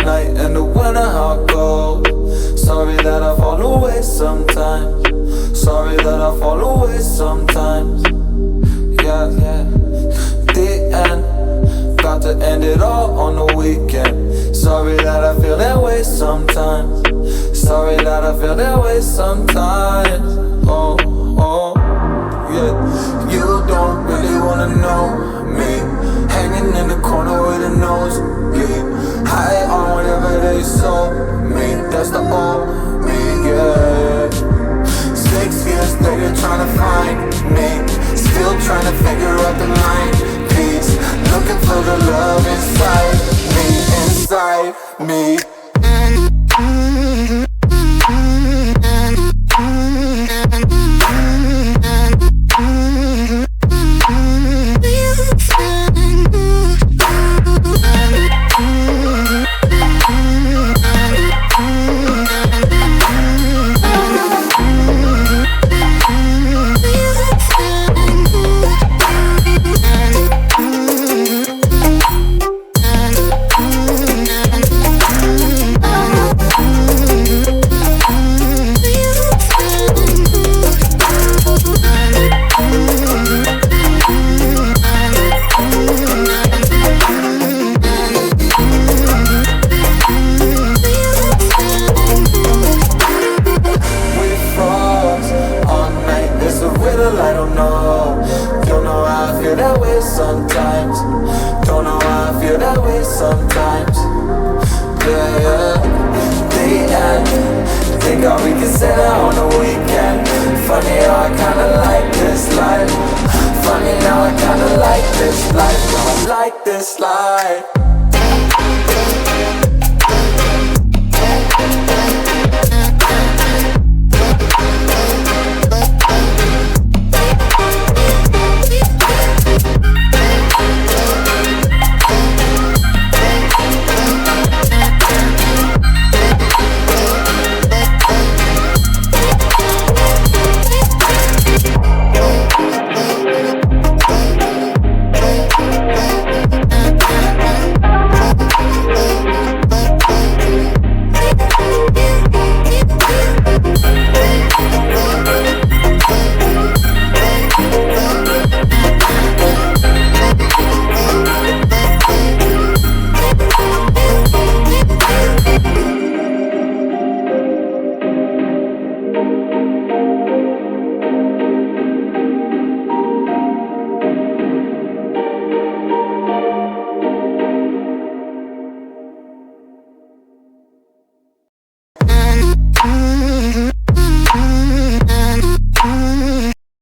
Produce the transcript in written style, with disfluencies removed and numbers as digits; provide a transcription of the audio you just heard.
night in the winter, how it goes. Sorry that I fall away sometimes. Sorry that I fall away sometimes. Yeah, yeah. The end, got to end it all on the weekend. Sorry that I feel that way sometimes. Sorry that I feel that way sometimes. Oh, oh, yeah. You don't really wanna know me, hanging in the corner with a nosebleed, high on whatever they sold me. That's the old me, yeah. 6 years later trying to find me, still trying to figure out the mind piece, looking for the love inside me, inside me. I don't know how I feel that way sometimes. Don't know how I feel that way sometimes. Yeah, yeah. The end, think how we can say that on the weekend. Funny how I kinda like this life. Funny now I kinda like this life. Now I like this life.